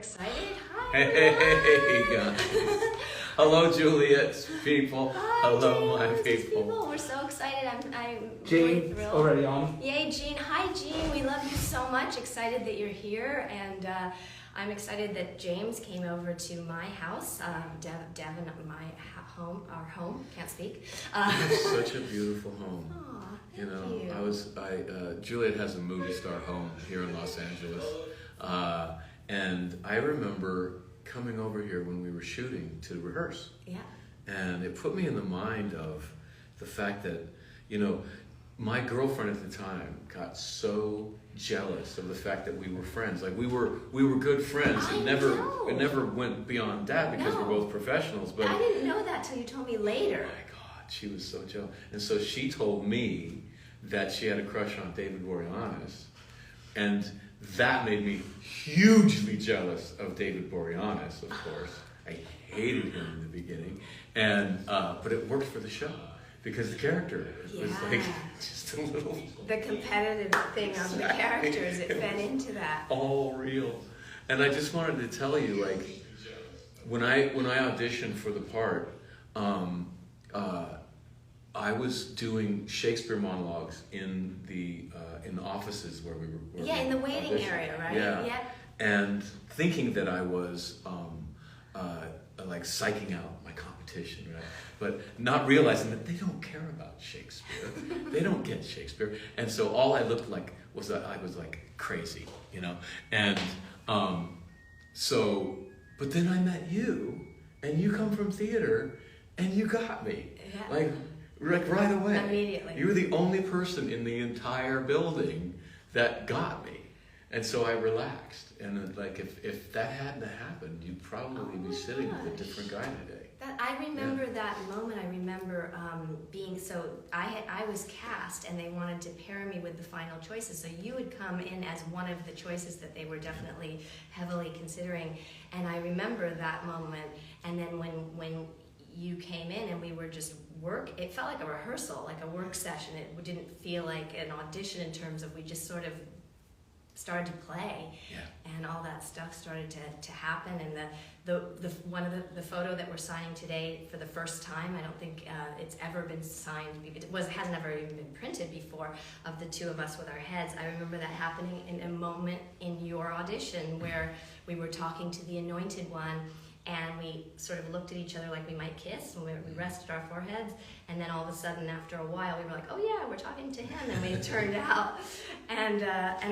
Excited? Hi. Hey, guys. Hello, Juliet's people. Hi, Hello, my James, people. We're so excited. I'm really Gene, thrilled. already on. Yay, Gene. Hi, Gene. We love you so much. Excited that you're here, and I'm excited that James came over to my house, Devin, our home. Can't speak. It's such a beautiful home. Aw, You thank know, Juliet has a movie star home here in Los Angeles, and I remember coming over here when we were shooting to rehearse. Yeah. And it put me in the mind of the fact that, you know, my girlfriend at the time got so jealous of the fact that we were friends. Like we were good friends. I It never went beyond that because No. we're both professionals. But I didn't know that till you told me later. oh my God, she was so jealous. And so she told me that she had a crush on David Boreanaz, and that made me hugely jealous of David Boreanaz, of course. I hated him in the beginning, and but it worked for the show because the character was like just a little The competitive thing of the characters, it fed into that. all real. And I just wanted to tell you, like, when I auditioned for the part, I was doing Shakespeare monologues in the offices where we were. Yeah, in the waiting area, right? Yeah. Yep. And thinking that I was like psyching out my competition, right? But not realizing that they don't care about Shakespeare. They don't get Shakespeare. And so all I looked like was that I was like crazy, you know? And but then I met you, and you come from theater, and you got me. Yeah. Like right away. Immediately. You were the only person in the entire building that got me. And so I relaxed. And like if that hadn't happened, you'd probably be sitting with a different guy today. I remember that moment. I remember being so. I was cast, and they wanted to pair me with the final choices. So you would come in as one of the choices that they were definitely heavily considering. And I remember that moment. And then when you came in and we were just it felt like a rehearsal, like a work session. It didn't feel like an audition in terms of we just sort of started to play, and all that stuff started to happen. And the one of the photo that we're signing today for the first time, I don't think it's ever been signed. It hasn't ever even been printed before, of the two of us with our heads. I remember that happening in a moment in your audition where we were talking to the Anointed One, and we sort of looked at each other like we might kiss, and we rested our foreheads, and then all of a sudden, after a while, we were like, oh yeah, we're talking to him, and we turned out. And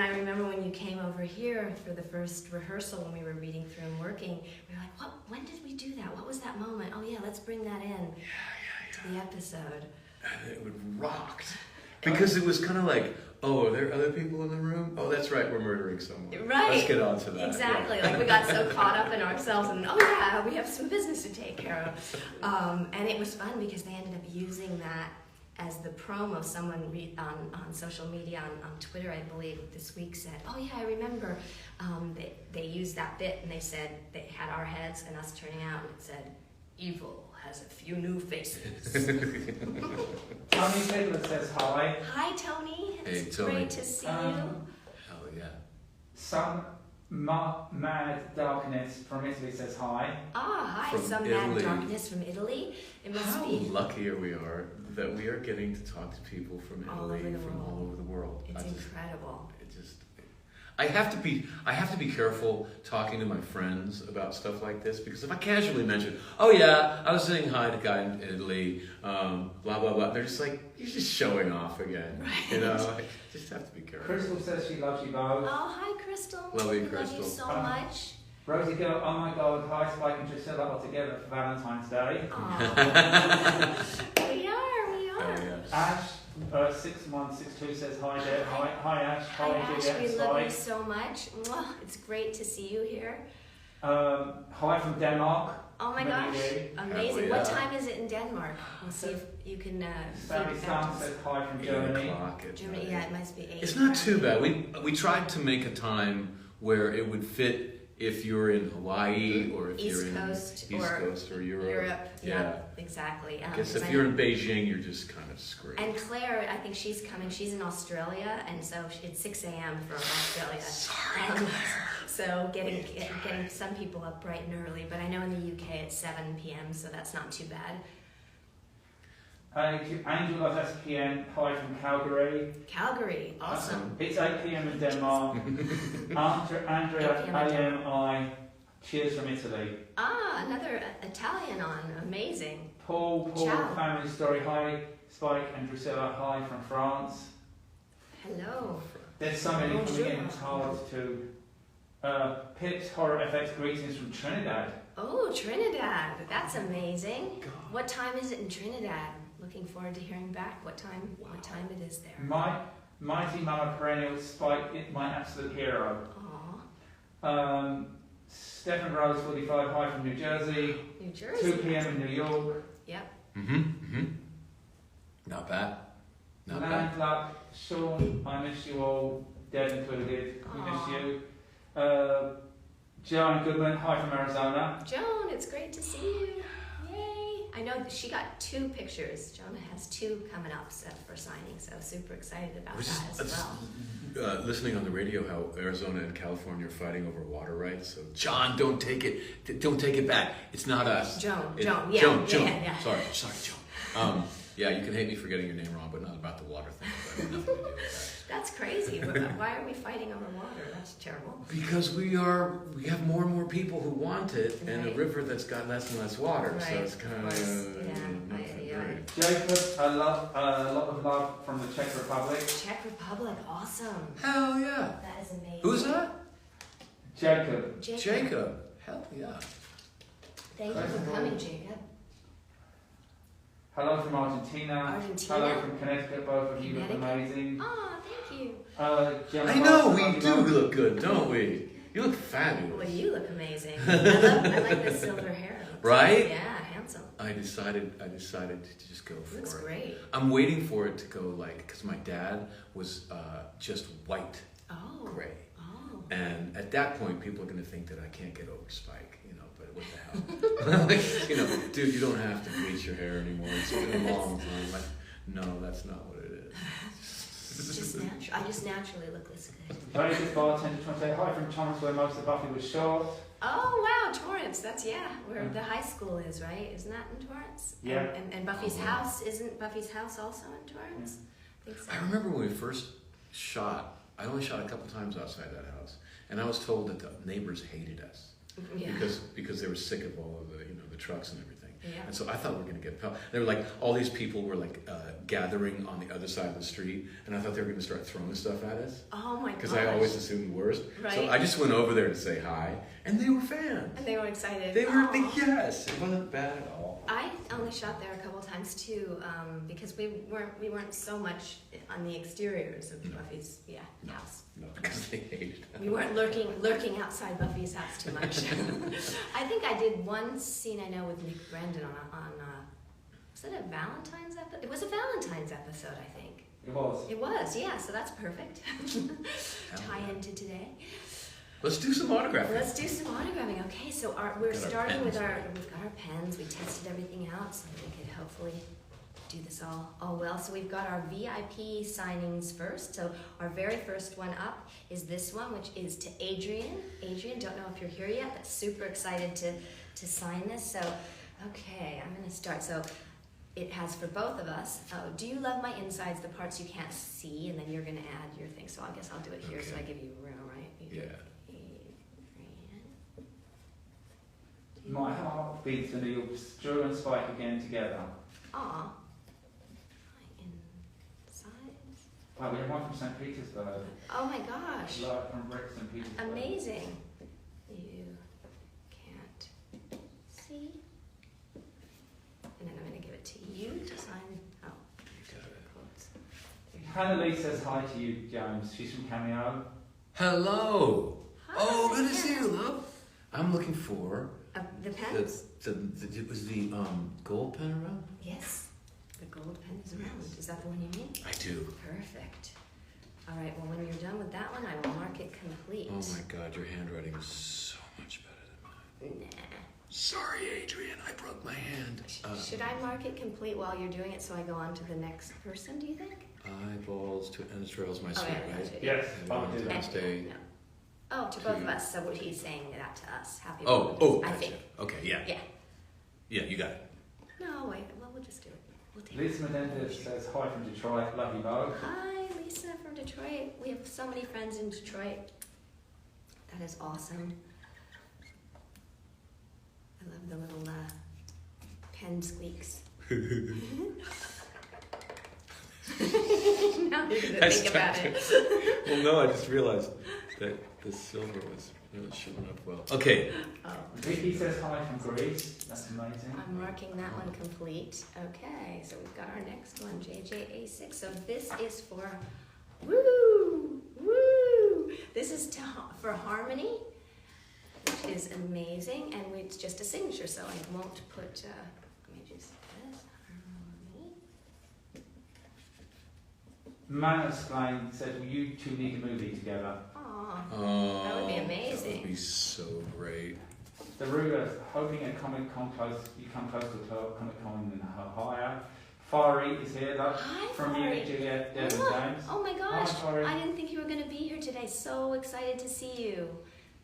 I remember when you came over here for the first rehearsal when we were reading through and working, we were like, when did we do that? What was that moment? Oh yeah, let's bring that in to the episode. And it rocked. Because it was kind of like, oh, are there other people in the room? Oh, that's right, we're murdering someone. Right. Let's get on to that. Exactly. Yeah. Like we got so caught up in ourselves, and oh yeah, we have some business to take care of. And it was fun because they ended up using that as the promo. Someone on social media, on Twitter, I believe, this week said, oh yeah, I remember they used that bit, and they said they had our heads and us turning out, and it said, evil has a few new faces. Tony Taylor says hi. Hi, Tony. Hey, It's Tony. great to see you. Hell yeah. Some Mad Darkness from Italy says hi. Hi. From Some Italy. Mad Darkness from Italy. It must How be lucky we are that we are getting to talk to people from Italy, from all over the world. It's incredible. I have to be careful talking to my friends about stuff like this, because if I casually mention, oh yeah, I was saying hi to a guy in Italy, blah blah blah, they're just like, you're just showing off again. Right. You know, I just have to be careful. Crystal says she loves you both. Oh, hi, Crystal. Love you, We Crystal. love you so much. Rosie Girl, oh my god, hi Spike and Drusilla are together for Valentine's Day. We are. Oh, yeah. Ash 6162 says hi there. Hi Ash. Hi, Ash. Juliet We and love you Spike. so much. Mwah. It's great to see you here. Hi from Denmark. Oh my Many gosh, you. amazing. What time is it in Denmark? We'll see if you can Sammy feed Sam back to says us. hi from 8 Germany. o'clock at Germany, night. yeah, it must be 8. It's not too bad. We tried to make a time where it would fit if you're in Hawaii or if East you're in Coast East or Coast or Europe. Yeah, exactly. I guess if you're in Beijing, you're just kind of screwed. And Claire, I think she's coming. She's in Australia, and so it's 6 a.m. from Australia. Sorry, Claire. So getting some people up bright and early, but I know in the UK it's 7 p.m., so that's not too bad. Angel of SPN, hi from Calgary. Calgary, awesome. It's 8 p.m. in Denmark. Andrea AMI, cheers from Italy. Ah, another Italian on, amazing. Paul, Ciao. family story, hi. Spike and Drusilla, hi from France. Hello. There's so many coming in, Bonjour. it's hard to. Pips, Horror FX, greetings from Trinidad. Oh, Trinidad, that's amazing. God. What time is it in Trinidad? Looking forward to hearing back what time it is there. Mighty Mama Perennial, Spike, my absolute hero. Aw, Stephen Rose 45, hi from New Jersey. New Jersey. 2 p.m. in New York. Yep. Not bad. Not bad. Landluck, Sean, I miss you all, Deb included, we miss Aw. you. Joan Goodman, hi from Arizona. Joan, it's great to see you. Yay. I know that she got 2 pictures. Jonah has 2 coming up for signing, so super excited about that as well. Listening on the radio how Arizona and California are fighting over water rights. So John, don't take it back. It's not us. Joan, Joan. Sorry, Joan. Yeah, you can hate me for getting your name wrong, but not about the water thing. That had nothing to do with that. That's crazy. Why are we fighting over water? That's terrible. Because we have more and more people who want it, and a Right. river that's got less and less water, so Right, it's kind of of course, not yeah. great. Jacob, a lot of love from the Czech Republic. Czech Republic, awesome. Hell yeah! That is amazing. Who's that? Jacob. Jacob. Hell yeah! Thank you for coming, Jacob. Hello from Argentina. Argentina. Hello from Connecticut. Both of you look Connecticut. amazing. Oh, thank you. Gemma I know Marshall, we do look good, don't we? You look Well, fabulous. you look amazing. I like the silver hair. Right? Yeah, handsome. I decided to just go for Looks it. great. I'm waiting for it to go because my dad was just white, Oh. gray. Oh. And at that point, people are going to think that I can't get over Spike, but what the hell? Like, dude, you don't have to bleach your hair anymore. It's been a long time. Like, no, that's not what it is. It's just natural. I just naturally look this good. Very good bartender. Trying to say hi from Thomas, where most of Buffy was shot. Oh wow, Torrance. That's where the high school is, right? Isn't that in Torrance? Yeah. And Buffy's house isn't Buffy's house also in Torrance? I think so. I remember when we first shot, I only shot a couple times outside that house, and I was told that the neighbors hated us Yeah. because they were sick of all of the trucks and everything. Yeah. And so I thought we were going to get pelted. They were like, all these people were like gathering on the other side of the street, and I thought they were going to start throwing stuff at us. Oh my gosh. Because I always assumed the worst. Right. So I just went over there to say hi, and they were fans. And they were excited. They were, Aw. yes, it wasn't bad at all. I only shot there a couple times too, because we weren't so much on the exteriors of Buffy's house. No, because they hated us. We weren't lurking outside Buffy's house too much. I think I did one scene I know with Nick Brendan on was it a Valentine's episode? It was a Valentine's episode, I think. It was. It was, yeah. So that's perfect. Tie into today. Let's do some autographing. Let's do some autographing. Okay, so we're Got our starting with pens. we've got our pens. We tested everything out so that we could hopefully do this all well. So we've got our VIP signings first. So our very first one up is this one, which is to Adrian. Adrian, don't know if you're here yet, but super excited to sign this. So, okay, I'm gonna start. So it has for both of us. Do you love my insides, the parts you can't see, and then you're gonna add your thing. So I guess I'll do it here so I give you room, right? Yeah. My heart beats and you'll Drew and Spike again together. Aw. Insides. Wow, we have one from St. Petersburg. Oh my gosh. Love from Rick St. Petersburg. Amazing. You can't see. And then I'm going to give it to you to sign. Oh, quotes. Hannah Lee says hi to you, James. She's from Cameo. Hello. Hi, Oh, good to see Hannah. you, love. I'm looking for The pens? was the gold pen around? Yes. The gold pen is around. Is that the one you mean? I do. Perfect. All right, well, when you're done with that one, I will mark it complete. Oh my God, your handwriting is so Sorry, Adrian, I broke my hand. Should I mark it complete while you're doing it so I go on to the next person, do you think? Eyeballs to Enteral's my sweet, right? Yes, And I'll do that. Wednesday. No. Oh, to both of us. So what he's saying that to us. Happy Oh, birthday. I gotcha. think. Okay, yeah. Yeah. Yeah, you got it. No, wait. Well, we'll just do it. We'll take Lisa Menendez says hi from Detroit, love you both. Hi, Lisa from Detroit. We have so many friends in Detroit. That is awesome. I love the little pen squeaks. Now you're gonna think about it. Well, no, I just realized that the silver was really showing up well. Okay. Oh. Vicky says hi from Greece. That's amazing. I'm marking that one complete. Okay, so we've got our next one, JJA6. So this is for woo. This is for Harmony, which is amazing, and it's just a signature, so I won't put. Let me just this Harmony. Manusplain said, well, you two need a movie together. Aw, Oh, that would be amazing. That would be so great. Daruga, hoping a Comic Con you come close to Comic Con in Ohio. Fari is here, though. Hi, From Fari. you, Juliet Devon Look. James. Oh my gosh, Hi, Fari. I didn't think you were going to be here today. So excited to see you.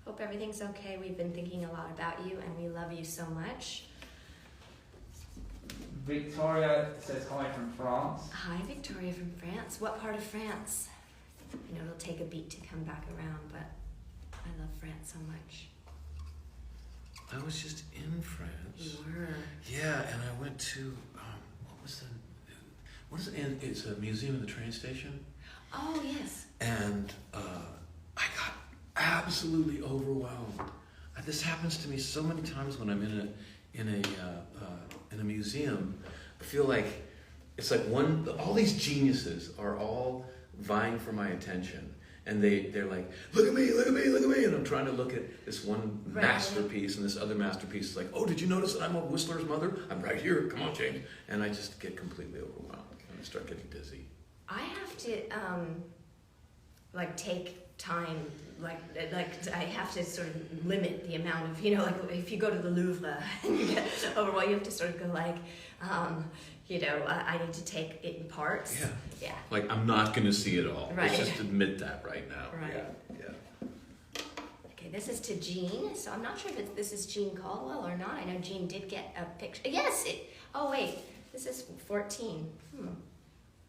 Hope everything's okay. We've been thinking a lot about you, and we love you so much. Victoria says hi from France. Hi, Victoria from France. What part of France? I know it'll take a beat to come back around, but I love France so much. I was just in France. You were. Yeah, and I went to what is it? It's a museum in the train station. Oh, yes. And I got absolutely overwhelmed. This happens to me so many times when I'm in a museum. I feel like it's like all these geniuses are all vying for my attention, and they're like, look at me, and I'm trying to look at this one masterpiece, and this other masterpiece is like, oh, did you notice that I'm a Whistler's mother? I'm right here. Come on, James. And I just get completely overwhelmed, and I start getting dizzy. I have to, take time, I have to sort of limit the amount of, like if you go to the Louvre and you get overwhelmed, you have to sort of go I need to take it in parts. Yeah. Yeah. Like, I'm not going to see it all. Right. Let's just admit that right now. Right. Yeah. Okay, this is to Jean. So I'm not sure if this is Jean Caldwell or not. I know Jean did get a picture. Yes. Oh wait, this is 14.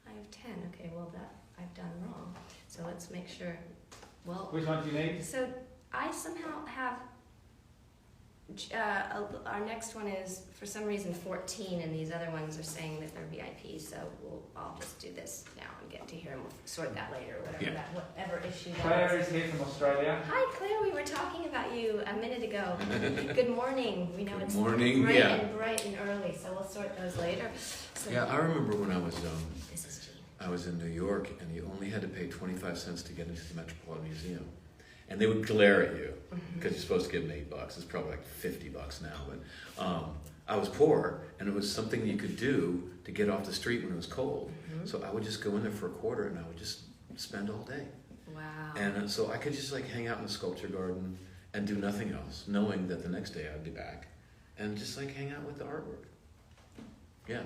I have 10. Okay, well that I've done wrong. So let's make sure. Well. Which one do you need? So I somehow have. Our next one is for some reason 14, and these other ones are saying that they're VIP. So I'll just do this now and get to here, and we'll sort that later, whatever issue that Claire is. is here from Australia. Hi Claire, we were talking about you a minute ago. Good morning. We know Good it's morning, bright and early, so we'll sort those later. So Yeah, I remember when I was this is Jean. I was in New York, and you only had to pay 25 cents to get into the Metropolitan Museum. And they would glare at you, because you're supposed to give them $8. It's probably like $50 now. But I was poor, and it was something you could do to get off the street when it was cold. So I would just go in there for a quarter, and I would just spend all day. Wow. And so I could just hang out in the sculpture garden and do nothing else, knowing that the next day I'd be back, and just hang out with the artwork. Yeah.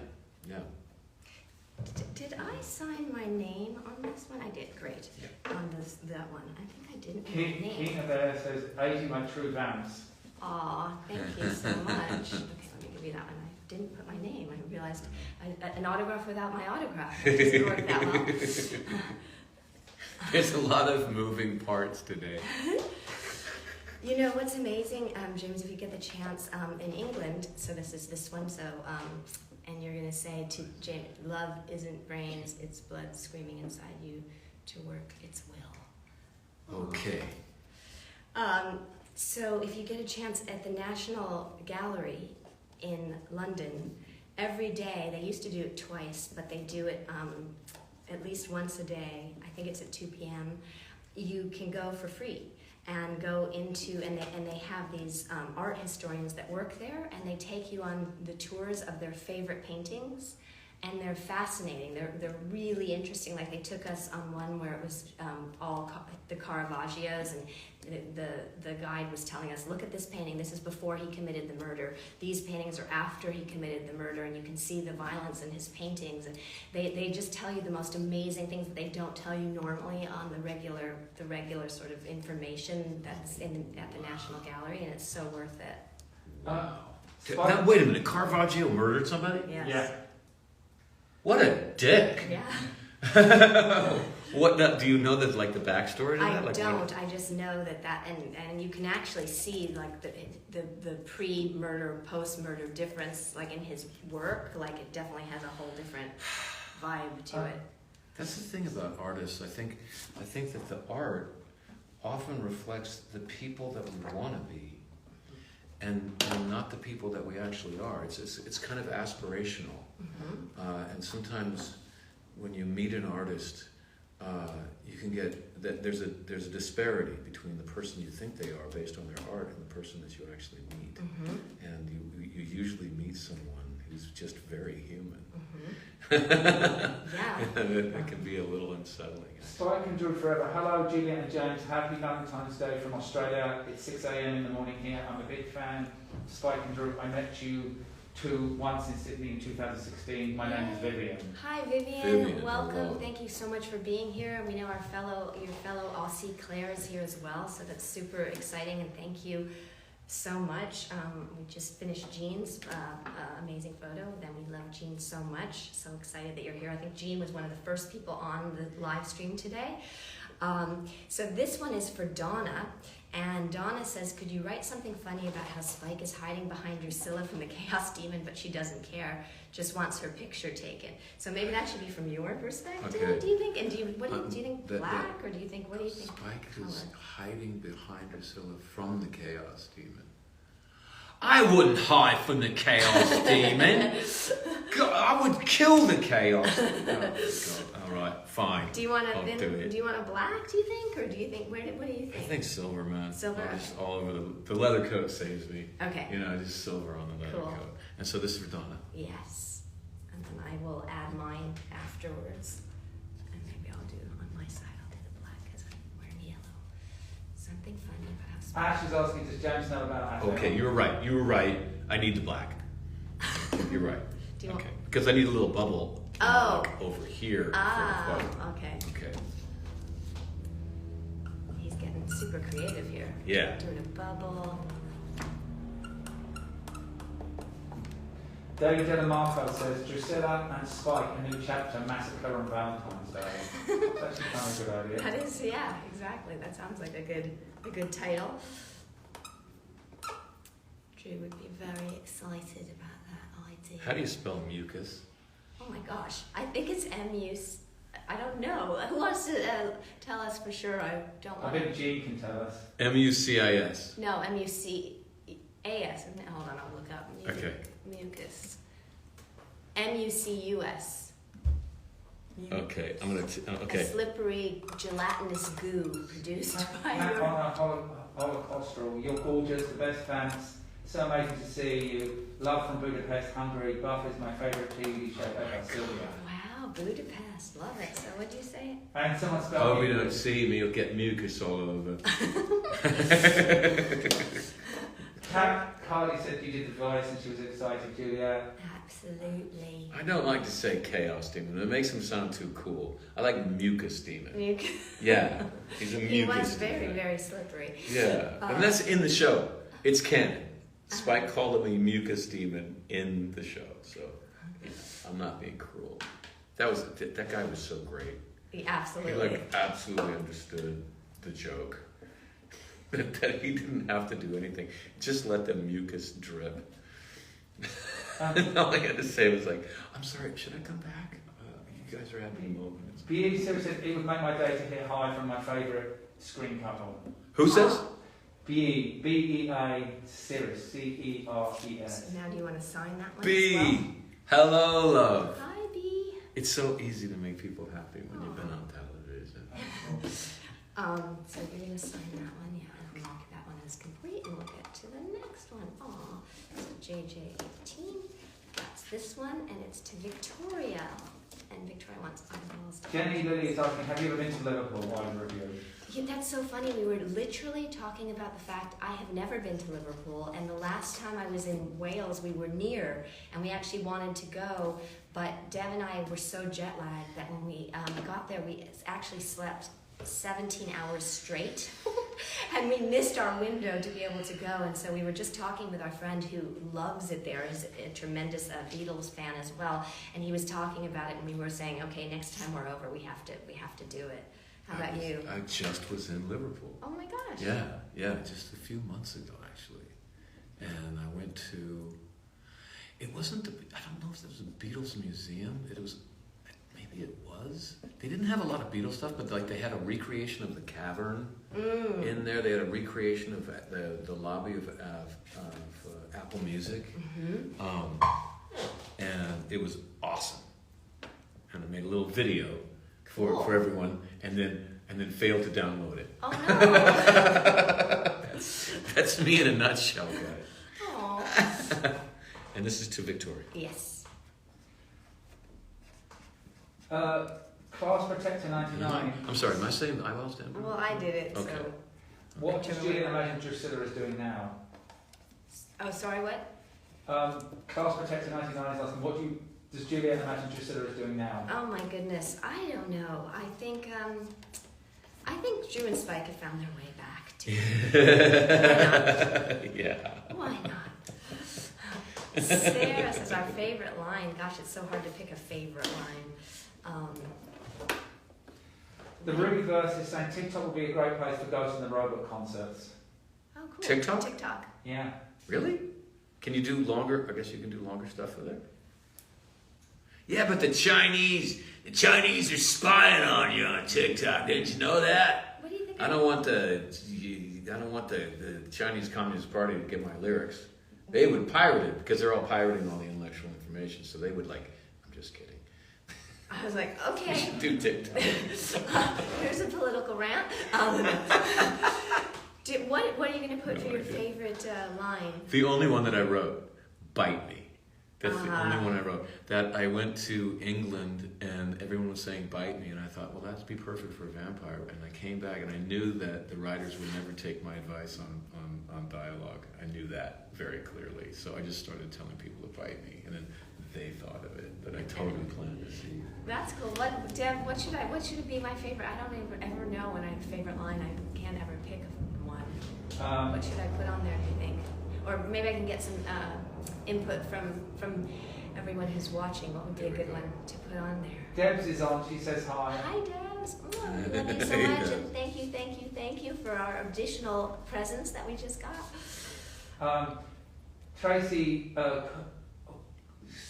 Did I sign my name on this one? I did. Great. Yeah. On that one. I think I didn't put my name. Keena there says, 80 my true vamps. Aw, thank you so much. Okay, let me give you that one. I didn't put my name. I realized an autograph without my autograph. That doesn't work that well. There's a lot of moving parts today. You know what's amazing, James, if you get the chance, in England, so this is this one, so, and you're going to say to James, love isn't brains, it's blood screaming inside you to work its will. Okay. So if you get a chance at the National Gallery in London, every day, they used to do it twice, but they do it at least once a day. I think it's at 2 p.m. You can go for free and go into, and they have these art historians that work there, and they take you on the tours of their favorite paintings, And they're fascinating. They're really interesting. Like they took us on one where it was the Carfaggios, and the guide was telling us, look at this painting. This is before he committed the murder. These paintings are after he committed the murder, and you can see the violence in his paintings. And they just tell you the most amazing things that they don't tell you normally on the regular sort of information that's at the National Gallery, and it's so worth it. Now, wait a minute. Carfaggio murdered somebody? Yes. Yeah. What a dick! Yeah. What do you know that like the backstory to that? I Like, don't. I just know that and you can actually see like the pre-murder, post-murder difference like in his work. Like it definitely has a whole different vibe to it. That's the thing about artists. I think that the art often reflects the people that we want to be, and not the people that we actually are. It's kind of aspirational. Mm-hmm. And sometimes when you meet an artist, you can get that there's a disparity between the person you think they are based on their art and the person that you actually meet. Mm-hmm. And you usually meet someone who's just very human. Mm-hmm. Yeah. And it can be a little unsettling. Spike and Drew Forever. Hello, Juliet and James. Happy Valentine's Day from Australia. It's 6 a.m. in the morning here. I'm a big fan. Spike and Drew, I met you once in Sydney in 2016. My name is Vivian. Hi Vivian, Vivian, welcome. hello. Thank you so much for being here. We know your fellow Aussie Claire is here as well, so that's super exciting, and thank you so much. We just finished Jean's amazing photo. Then we love Jean so much. So excited that you're here. I think Jean was one of the first people on the live stream today. So this one is for Donna. And Donna says, could you write something funny about how Spike is hiding behind Drusilla from the Chaos Demon, but she doesn't care, just wants her picture taken. So maybe that should be from your perspective, Okay. do you think? And do you think That- black, or do you think, what do you think? Spike color? is hiding behind Drusilla from the Chaos Demon. I wouldn't hide from the Chaos Demon. God, I would kill the Chaos Demon. Oh, God. All right, fine. Do you want I'll do it. do you want a black, do you think? Or do you think, what do you think? I think silver, man. Silver, Just okay. all over the leather coat saves me. Okay. You know, just silver on the leather Cool. coat. And so this is for Donna. Yes. And then I will add mine afterwards. And maybe I'll do on my side, I'll do the black because I'm wearing yellow. Something funny about how Spike. Ash is asking, does James know about Ash? Okay, you were right. You were right. I need the black. You're right. Do you want- Okay, because I need a little bubble. Oh. Like over here. for the Ah, photo. okay. Okay. He's getting super creative here. Yeah. Doing a bubble. David Delamarco says, Drusilla and Spike, a new chapter, Massacre on Valentine's Day. It's actually kind of a good idea. That is, yeah, exactly. That sounds like a good title. Drew would be very excited about that idea. How do you spell mucus? Oh my gosh, I think it's M-U-C. I don't know. Who wants to tell us for sure? I don't I want think G can tell us. M-U-C-I-S. No, M-U-C-A-S. Hold on, I'll look up. Okay. Mucus. M-U-C-U-S. Okay, I'm gonna. A Okay. slippery, gelatinous goo produced by Matt your... on Holocaustral, you're gorgeous, the best fans. So amazing to see you. Love from Budapest, Hungary. Buff is my favourite TV show ever, Sylvia. Wow, Budapest. Love it. So what do you say? And someone spelled Oh, we don't see me. You'll get mucus all over. Carly said you did the voice and she was excited, Julia. Absolutely. I don't like to say chaos demon. It makes him sound too cool. I like mucus demon. Mucus. Yeah, he's a mucus He was demon. very, very slippery. Yeah, and that's in the show. It's canon. Spike called him a mucus demon in the show, so yeah, I'm not being cruel. That guy was so great. He Absolutely. absolutely understood the joke. That he didn't have to do anything. Just let the mucus drip. And all I had to say was like, I'm sorry, should I come back? You guys are having moments. BE said it would make my day to hear hi from my favourite screen couple. Who says? BE, B-E-A, Ceres, C-E-R-E-S. Now do you want to sign that one B. as well? Hello, love. Hi, B. It's so easy to make people happy when you've been on television. So you're going to sign that one, yeah. And mark that one as complete, and we'll get to the next one. Aw, so JJ18, that's this one, and it's to Victoria. And Victoria wants eyeballs. Jenny Lilly is asking, have you ever been to Liverpool? Either of you? Yeah, that's so funny. We were literally talking about the fact I have never been to Liverpool, and the last time I was in Wales, we were near, and we actually wanted to go, but Dev and I were so jet lagged that when we got there, we actually slept 17 hours straight, and we missed our window to be able to go. And so we were just talking with our friend who loves it there, is a tremendous Beatles fan as well, and he was talking about it, and we were saying, okay, next time we're over, we have to do it. How about you? I just was in Liverpool. Oh my gosh. Yeah, just a few months ago actually, and I went to. It wasn't. I don't know if it was a Beatles museum. It was. Maybe it was. They didn't have a lot of Beatles stuff, but like they had a recreation of the cavern in there. They had a recreation of the lobby of Apple Music, and it was awesome. And I made a little video for everyone, and then failed to download it. Oh no! That's me in a nutshell, guys. Oh. And this is to Victoria. Yes. Class Protector 99. I'm sorry, am I saying the eyeballs down? Well, I did it. Okay. So. What does Juliet imagine Drusilla is doing now? Oh, sorry. What? Class Protector 99 is asking, does Juliet imagine Drusilla is doing now? Oh my goodness, I don't know. I think Drew and Spike have found their way back to. Why not? Yeah. Why not? Sarah says our favorite line. Gosh, it's so hard to pick a favorite line. The Ruby verse is saying TikTok would be a great place for Ghost in the Robot concerts. Oh, cool. TikTok? TikTok. Yeah. Really? Can you do longer? I guess you can do longer stuff with it. Yeah, but the Chinese are spying on you on TikTok. Didn't you know that? What do you think? I don't want the Chinese Communist Party to get my lyrics. They would pirate it because they're all pirating all the intellectual information. So they would I'm just kidding. I was like, We okay. should do TikTok. Here's a political rant. What are you going to put for your favorite line? The only one that I wrote, bite me. That's the only one I wrote. That I went to England and everyone was saying bite me, and I thought, well, that'd be perfect for a vampire. And I came back and I knew that the writers would never take my advice on dialogue. I knew that very clearly. So I just started telling people to bite me, and then they thought of it. But I totally planned to see. That's cool. Dev, what should it be my favorite? I don't ever know when I have a favorite line. I can't ever pick one. What should I put on there, do you think? Or maybe I can get some input from everyone who's watching. What would be a good one to put on there? Debs is on. She says hi. Hi, Debs. Oh, love you so much, and thank you for our additional presents that we just got. Tracy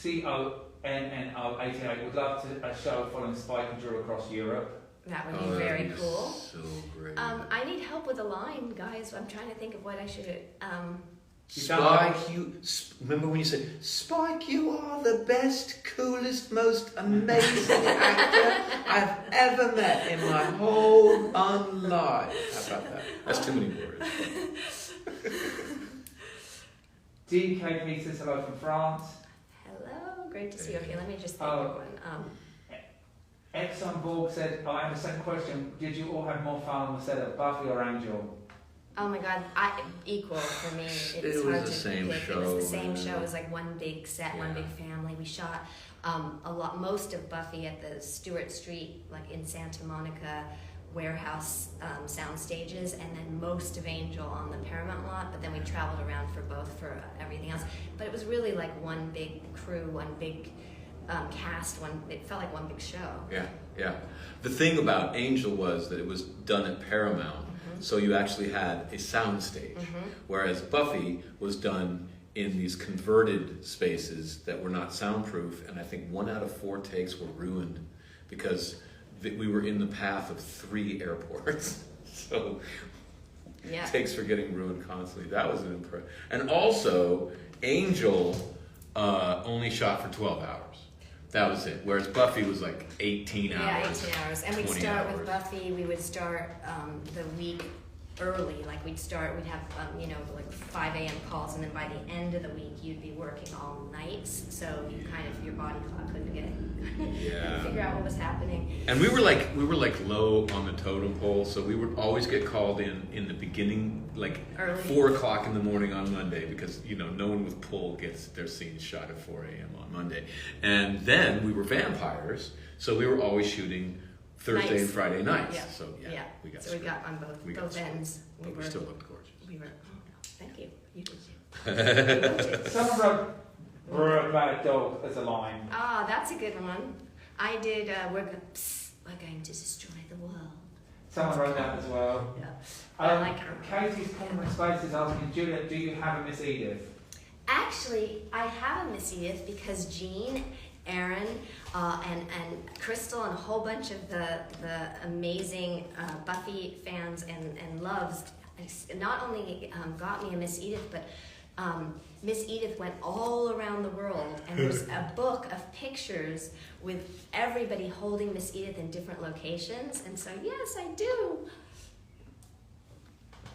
CONNO88 would love a show following Spike and Drew across Europe. That would be very cool. So great. I need help with a line, guys. I'm trying to think of what I should. Spike, remember when you said, Spike, you are the best, coolest, most amazing actor I've ever met in my whole life. How about that? That's too many words. DKP says hello from France. Hello, great to see you. Okay, let me just think of one. Exxon Borg said, I have a second question. Did you all have more fun on the set of Buffy or Angel? Oh my God, equal for me. It was hard the to same pick. show, It was the same yeah. show. It was like one big set, one big family. We shot most of Buffy at the Stewart Street, like in Santa Monica warehouse sound stages, and then most of Angel on the Paramount lot. But then we traveled around for both for everything else. But it was really like one big crew, one big cast. It felt like one big show. Yeah. The thing about Angel was that it was done at Paramount. So you actually had a sound stage, whereas Buffy was done in these converted spaces that were not soundproof, and I think 1 out of 4 takes were ruined because we were in the path of 3 airports. So takes were getting ruined constantly. That was an impression. And also, Angel only shot for 12 hours. That was it. Whereas Buffy was like 18 hours. Yeah, 18 hours. And we'd start with hours. Buffy. We would start the week early. Like we'd have like 5 a.m. calls, and then by the end of the week you'd be working all nights. So you your body clock couldn't figure out what was happening. And we were like low on the totem pole, so we would always get called in the beginning, like early. 4 o'clock in the morning on Monday, because no one with pull gets their scenes shot at 4 a.m. on Monday. And then we were vampires, so we were always shooting Thursday Nights. and Friday nights. Yeah. So we got So we got on both ends. But we still looked gorgeous. We were. Oh no, thank you. You did too. Someone wrote "We're about a dog" as a line. Ah, that's a good one. I did. We're going to destroy the world. Someone wrote that as well. Yeah. I like her. Katie's Common Space is asking, Juliet, do you have a Miss Edith? Actually, I have a Miss Edith because Jean, Aaron, and Crystal, and a whole bunch of the amazing Buffy fans and loves not only got me a Miss Edith, but Miss Edith went all around the world, and there's a book of pictures with everybody holding Miss Edith in different locations, and so yes, I do.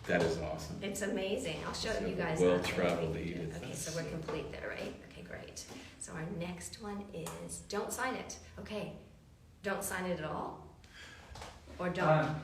That is awesome. It's amazing. I'll show you guys. Well-traveled Edith. Okay, so we're complete there, right? Okay, great. So our next one is don't sign it. Okay, don't sign it at all, or don't.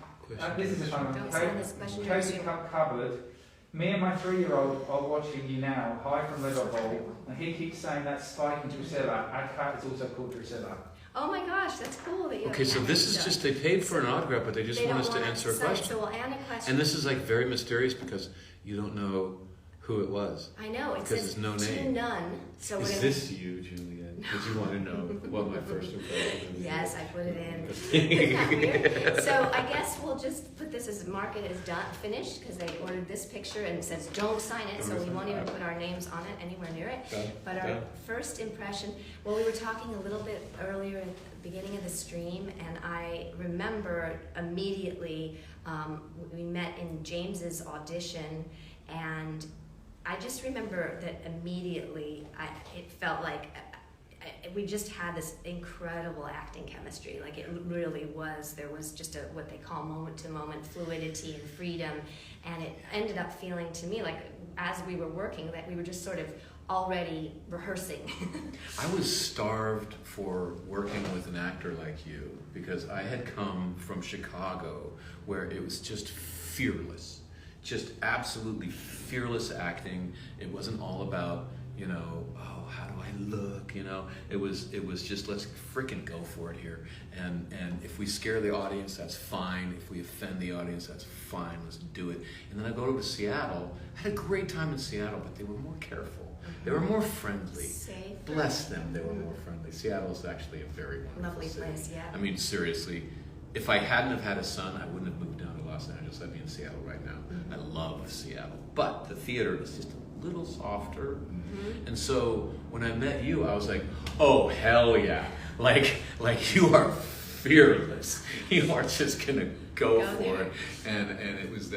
This is a fun one. Don't sign this question. Katie Cupboard. Me and my 3-year-old are watching you now. Hi from Liverpool, and he keeps saying that Spike and Drusilla. Our cat is also called Drusilla. Oh my gosh, that's cool that you. Okay, so this is just, they paid for an autograph, but they just want us to answer a question. So we'll add a question. And this is like very mysterious because you don't know who it was. I know, it because says there's no to name. none. So Is this you, Juliet? Did you want to know what my first impression was? Yes, I put it in. Isn't that weird? So I guess we'll just put this as mark it as done, finished, because they ordered this picture and it says don't sign it, so we won't even put our names on it anywhere near it. But our first impression, well, we were talking a little bit earlier at the beginning of the stream, and I remember immediately we met in James's audition, and I just remember that immediately it felt like we just had this incredible acting chemistry. Like it really was. There was just what they call moment-to-moment fluidity and freedom, and it ended up feeling to me like as we were working that we were just sort of already rehearsing. I was starved for working with an actor like you because I had come from Chicago where it was just fearless, just absolutely fearless acting. It wasn't all about, oh, how do I look, it was just let's frickin' go for it here, and if we scare the audience, that's fine. If we offend the audience, that's fine. Let's do it. And then I go to Seattle. I had a great time in Seattle, but they were more careful. They were more friendly. Safe. Bless them, they were more friendly. Seattle is actually a very wonderful Lovely city. place, yeah. I mean, seriously, if I hadn't have had a son, I wouldn't have moved down to Los Angeles. I'd be in Seattle right now. I love Seattle, but the theater is just a little softer. And so when I met you, I was like, oh hell yeah, like you are fearless. You are just gonna go for there. it. And it was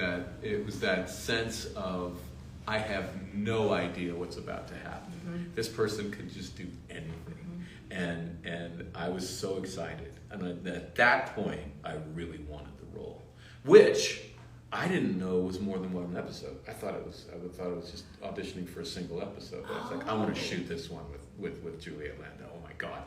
that sense of I have no idea what's about to happen. This person could just do anything. And I was so excited. And at that point, I really wanted the role, which I didn't know was more than one episode. I thought it was just auditioning for a single episode. But I was like, I want to shoot this one with Juliet Landau. Oh my God,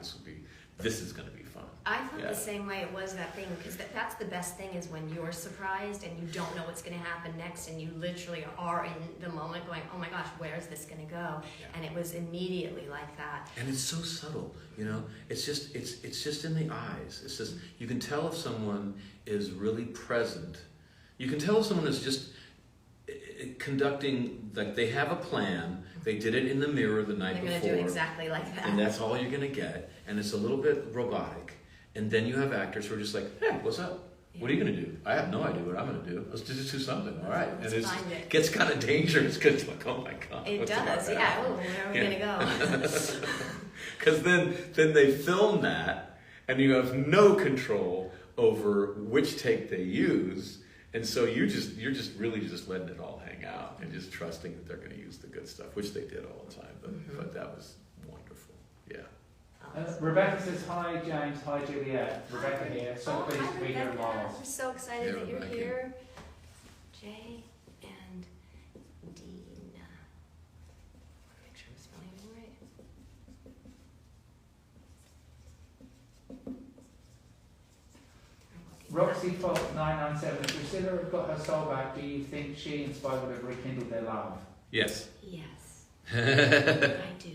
this is going to be fun. I felt the same way. It was that thing, because that's the best thing is when you're surprised and you don't know what's going to happen next, and you literally are in the moment going, oh my gosh, where's this going to go? Yeah. And it was immediately like that. And it's so subtle, It's just in the eyes. It's just, you can tell if someone is really present. You can tell if someone is just conducting, like they have a plan. They did it in the mirror the night before. They're going to do exactly like that. And that's all you're going to get. And it's a little bit robotic. And then you have actors who are just like, hey, what's up? Yeah. What are you going to do? I have no idea what I'm going to do. Let's just do something. All right. Let's and find it. Gets kind of dangerous because it's like, oh my God. It what's does, about to yeah. happen? Oh, where are we going to go? Because then they film that, and you have no control over which take they use. And so you're just really just letting it all hang out and just trusting that they're going to use the good stuff, which they did all the time. But that was wonderful. Yeah. Rebecca says, hi James, hi Juliet. Rebecca here, so pleased to be here Rebecca. live. I'm so excited that you're Rebecca. here. Jay. Roxy Fox 997. If Priscilla had got her soul back, do you think she and Spy would have rekindled their love? Yes. Yes, I do.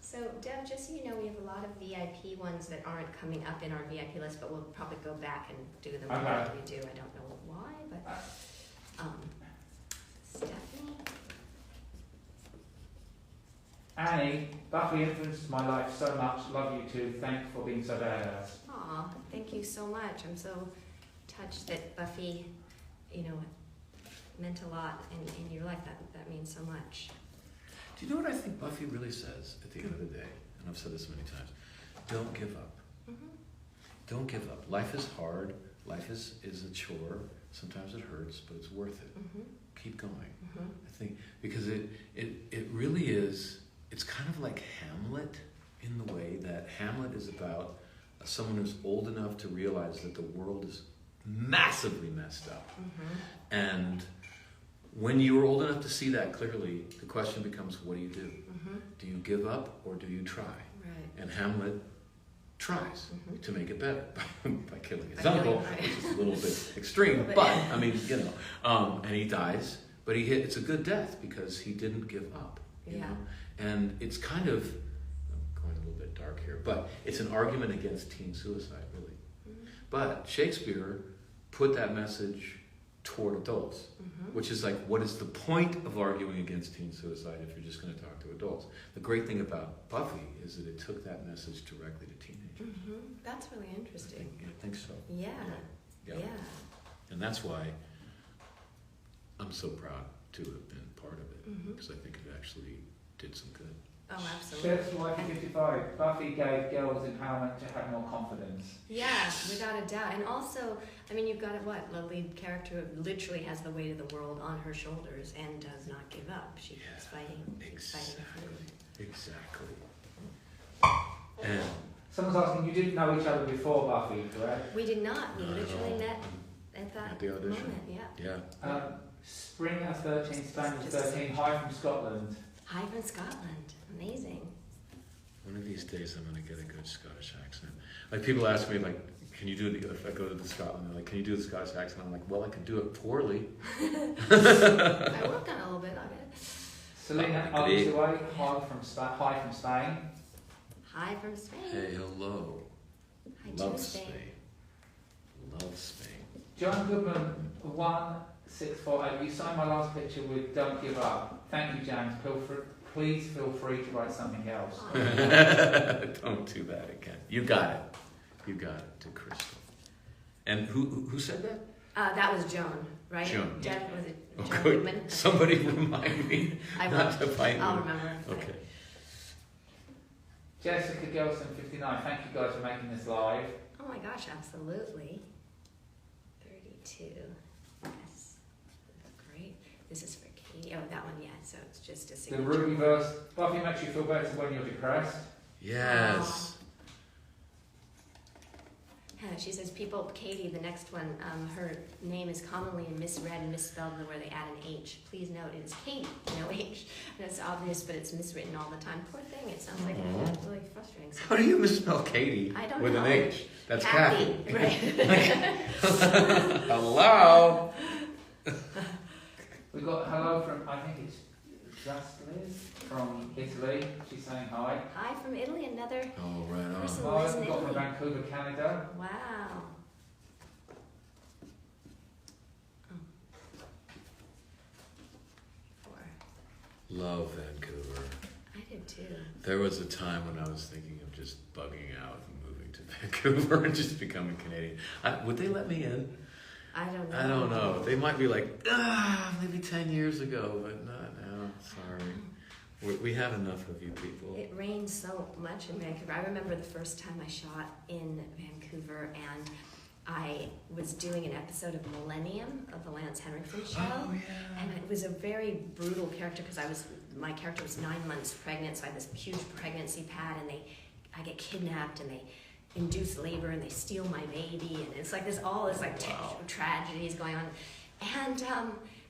So, Deb, just so you know, we have a lot of VIP ones that aren't coming up in our VIP list, but we'll probably go back and do them after we do. I don't know why, but Stephanie. Annie, Buffy influenced my life so much. Love you too. Thank you for being so badass. Aw, thank you so much. I'm so touched that Buffy, meant a lot in your life. That means so much. Do you know what I think Buffy really says at the end of the day? And I've said this many times. Don't give up. Mm-hmm. Don't give up. Life is hard. Life is a chore. Sometimes it hurts, but it's worth it. Mm-hmm. Keep going. Mm-hmm. I think because it really is. It's kind of like Hamlet in the way that Hamlet is about someone who's old enough to realize that the world is massively messed up. Mm-hmm. And when you are old enough to see that clearly, the question becomes, what do you do? Mm-hmm. Do you give up or do you try? Right. And Hamlet tries Mm-hmm. to make it better by killing his By uncle, killing, right. which is a little bit extreme, but I mean, and he dies, but it's a good death because he didn't give up. You Yeah. know? And it's kind of, I'm going a little bit dark here, but it's an argument against teen suicide, really. Mm-hmm. But Shakespeare put that message toward adults, Mm-hmm. which is like, what is the point of arguing against teen suicide if you're just going to talk to adults? The great thing about Buffy is that it took that message directly to teenagers. Mm-hmm. That's really interesting. I think so. Yeah. Yeah. Yeah. And that's why I'm so proud to have been part of it, Mm-hmm. because I think it actually did some good. Oh, absolutely. Chef's Wife 55. Buffy gave girls empowerment to have more confidence. Yeah, without a doubt. And also, I mean, you've got the lead character literally has the weight of the world on her shoulders and does not give up. She keeps fighting. Keeps fighting through. Exactly. And Someone's asking, you didn't know each other before Buffy, correct? We did not. We Not at literally all. met at that At the audition. moment. Yeah. yeah, Springer 13, Spanish 13. Hi from Scotland. Hi from Scotland. Amazing. one of these days I'm going to get a good Scottish accent. Like people ask me, like, can you do it, if I go to Scotland, they're like, can you do the Scottish accent? I'm like, well, I can do it poorly. I worked on it a little bit. I'll get it. Selena Great. Altuay, hi from Spain. Hi from Spain. Hey, hello. Hi Love to Spain. Spain. Love Spain. John Goodman 1648. You signed my last picture with "Don't Give Up." Thank you, James. Please feel free to write something else. Don't do that again. You got it. You got it, to Crystal. And who said that? That was Joan, right? Joan. Deb, was it Oh, Joan good. Goodman? Somebody remind me I not will. to bite I'll you. remember. Okay. Jessica Gelson 59. Thank you guys for making this live. Oh my gosh, absolutely. 32. Yes. Great. This is for Katie. Oh, that one, yeah. So it's just a The signature. Ruby verse. Buffy makes you feel better when you're depressed. Yes. She says, Katie, the next one, her name is commonly misread and misspelled where they add an H. Please note, it is Katie, no H. And it's obvious, but it's miswritten all the time. Poor thing, it sounds like it's really frustrating. How do you misspell Katie I don't with know. an H? That's Kathy. Right. Hello. We got hello from, I think it's Just Liz from Italy. She's saying hi. Hi from Italy, another Oh, right person on. Hi, lives in we got from Italy. Vancouver, Canada. Wow. Oh. 4. Love Vancouver. I did too. There was a time when I was thinking of just bugging out and moving to Vancouver and just becoming Canadian. Would they let me in? I don't know. I don't know. They might be like, maybe 10 years ago, but not now. Sorry. We have enough of you people. It rains so much in Vancouver. I remember the first time I shot in Vancouver, and I was doing an episode of Millennium of the Lance Henriksen show. Oh, yeah. And it was a very brutal character because my character was 9 months pregnant, so I had this huge pregnancy pad, and I get kidnapped, and they induce labor, and they steal my baby, and it's like this all this like Wow. tragedies going on, and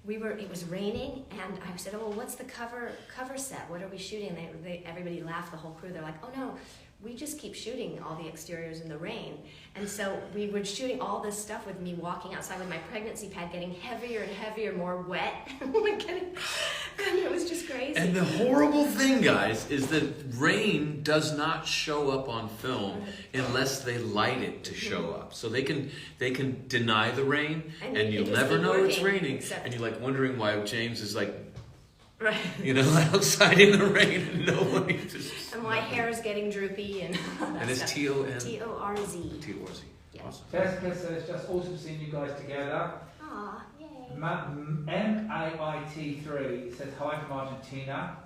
it was raining, and I said, oh, well, what's the cover set? What are we shooting? Everybody laughed, the whole crew. They're like, oh no, we just keep shooting all the exteriors in the rain. And so we were shooting all this stuff with me walking outside with my pregnancy pad getting heavier and heavier, more wet. And it was just crazy. And the horrible thing, guys, is that rain does not show up on film unless they light it to show up. So they can deny the rain, and you'll never know it's raining. And you're like wondering why James is like, right, outside in the rain, and nobody just. And my hair is getting droopy, and it's stuff. T-O-N. T-O-R-Z. T-O-R-Z. Yeah. Awesome. Jessica says, just awesome seeing you guys together. Aw, yay. MAIT3 says, hi from Argentina.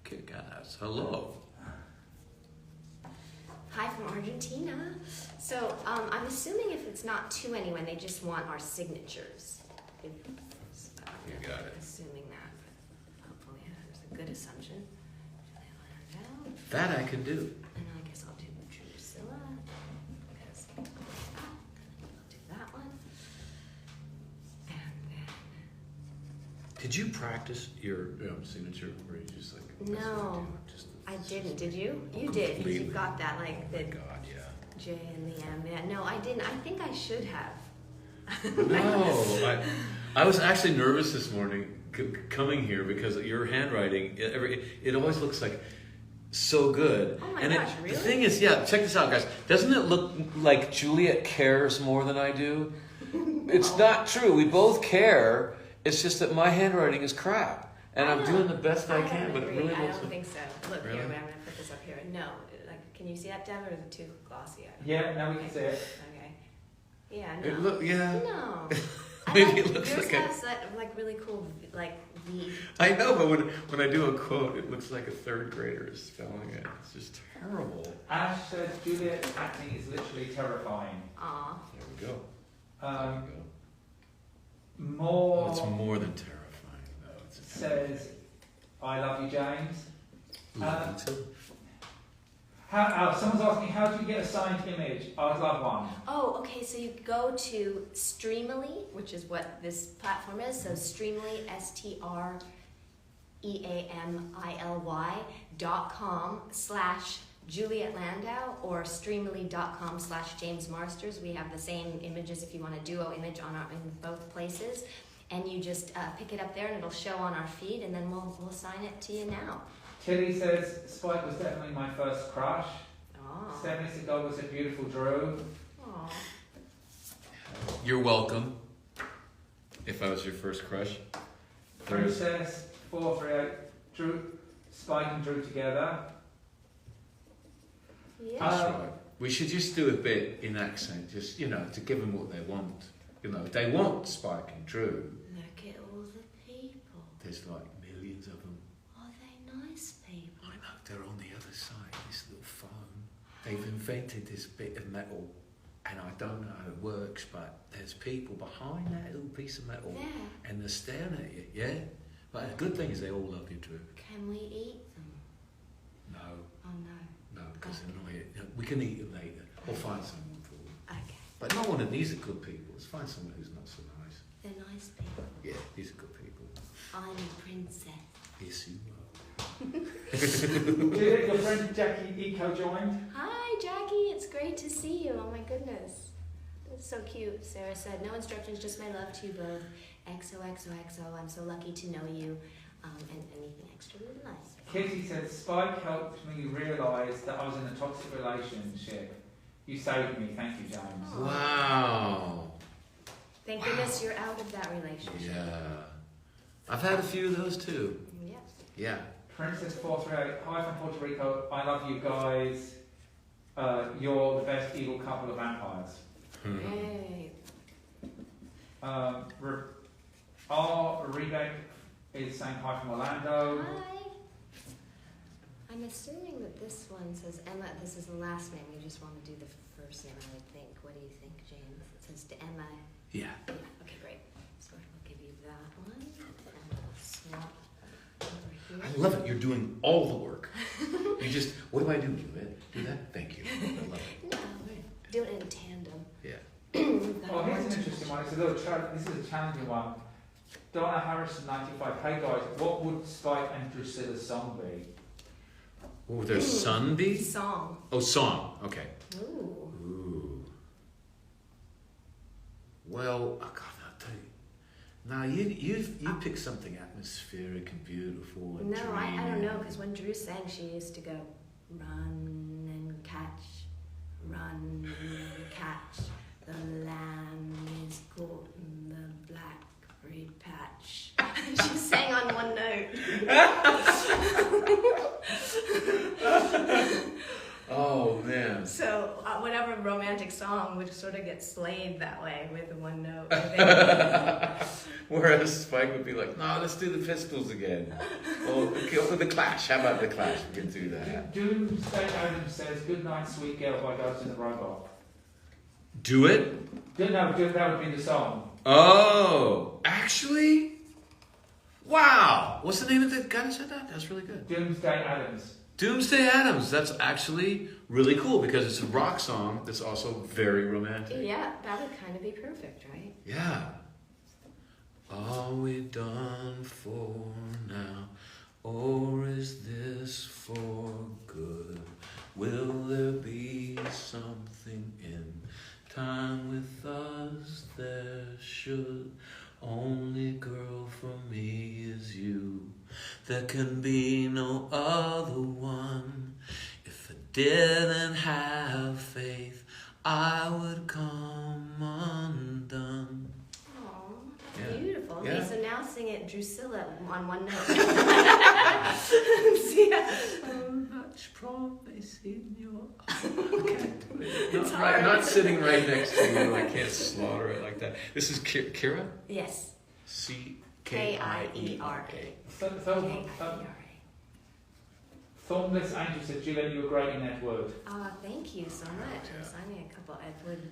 Okay, guys. Hello. Hi from Argentina. So I'm assuming if it's not to anyone, they just want our signatures. You got it. Assuming that. Hopefully that's a good assumption. Juliet Landau. That I can do. And I guess I'll do Drusilla. Because I'll do that one. And then. Did you practice your signature, or you just like? No, I didn't. Did you? You did. Because you've got that like the God, yeah. J and the M. Yeah, no, I didn't. I think I should have. No, I was actually nervous this morning coming here because your handwriting, it always looks like so good. Oh my and gosh, really? The thing is, yeah, check this out, guys. Doesn't it look like Juliet cares more than I do? It's not true. We both care. It's just that my handwriting is crap. And I'm doing the best I can, but it really I looks don't think so. Look Really? here, I'm going to put this up here. No, like, can you see that, Devin, or is it too glossy? Yeah, now we can see it. Okay. Yeah, no. No. Maybe it looks yours like a. has that like really cool like V. I know, but when I do a quote, it looks like a third grader is spelling it. It's just terrible. Ash says, Juliet's acting is literally terrifying. Aw. There we go. Um, There we go. More It's more than terrifying, though. It's says, I love you, James. Love you too. Someone's asking, how do you get a signed image? I'd love one. Oh, okay, so you go to Streamily, which is what this platform is. So Streamily, STREAMLY.com/Juliet Landau or Streamily.com/James Marsters. We have the same images if you want a duo image in both places. And you just pick it up there and it'll show on our feed, and then we'll sign it to you now. Tilly says, Spike was definitely my first crush. Aw. Stephanie said, God was a beautiful Drew. Aw. You're welcome. If I was your first crush. Princess 438, Drew, Spike and Drew together. Yeah. That's right. We should just do a bit in accent, just, to give them what they want. They want Spike and Drew. Look at all the people. There's like millions of them. Are they nice people? I know, they're on the other side, this little phone. They've invented this bit of metal, and I don't know how it works, but there's people behind that little piece of metal, Yeah. and they're staring at you, yeah? But the good thing is they all love you, Drew. Can we eat them? No, Oh no. because they're not here. We can eat them later. We'll find someone for them. Okay. But not one of these are good people. Let's find someone who's not so nice. They're nice people. Yeah, these are good people. I'm a princess. Yes, you are. Juliet, your friend Jackie Eco joined. Hi, Jackie. It's great to see you. Oh my goodness. That's so cute. Sarah said, no instructions, just my love to you both. XOXOXO. I'm so lucky to know you. And anything extra would be nice. Kitty said, Spike helped me realise that I was in a toxic relationship. You saved me. Thank you, James. Aw. Wow. Thank goodness you're out of that relationship. Yeah. I've had a few of those too. Yes. Yeah. Princess 438, hi from Puerto Rico. I love you guys. You're the best evil couple of vampires. Yay. Rebecca is saying hi from Orlando. Hi. I'm assuming that this one says Emma. This is the last name. We just want to do the first name, I would think. What do you think, James? It says to Emma. Yeah. Yeah. Okay, great. So we'll give you that one. And we'll swap over here. I love it. You're doing all the work. You just, what do I do? Do that? Thank you. I love it. No, we're doing it in tandem. Yeah. Oh, here's an interesting one. It's a little this is a challenging one. Donna Harrison, 95. Hey guys, what would Spike and Drusilla's song be? What would their son be? Song. Oh, song. Okay. Ooh. Ooh. Well, I can't tell you. Now you pick something atmospheric and beautiful and No, I don't dreamy. know, because when Drew sang, she used to go, run and catch, run and catch. The lamb is caught in the blackberry patch. She sang on one note. Oh man. So whatever romantic song would sort of get slayed that way with one note. Whereas Spike would be like, no, let's do the Pistols again. Or the Clash. How about the Clash? We can do that. Doomsday Adams says, "Good night, sweet girl" by Ghost in the Robot. Do it? That would be the song. Oh, actually? Wow. What's the name of the guy that said that? That's really good. Doomsday Adams. Doomsday Adams. That's actually really cool because it's a rock song that's also very romantic. Yeah, that would kind of be perfect, right? Yeah. Are we done for now? Or is this for good? Will there be something in time with us? There should. Only girl for me is you. There can be no other one. If I didn't have faith, I would come undone. Oh, Yeah. beautiful. Okay, Yeah. so now sing it Drusilla on one note. See, Much promise in your eyes. I can't do it. It's Not, hard. not sitting right next to you. I can't slaughter it like that. This is Kira? Yes. Kiera. K-I-E-R-A. Thornless Angel said, "Juliet, you were great in Edward." Thank you so much. I'm signing a couple Edward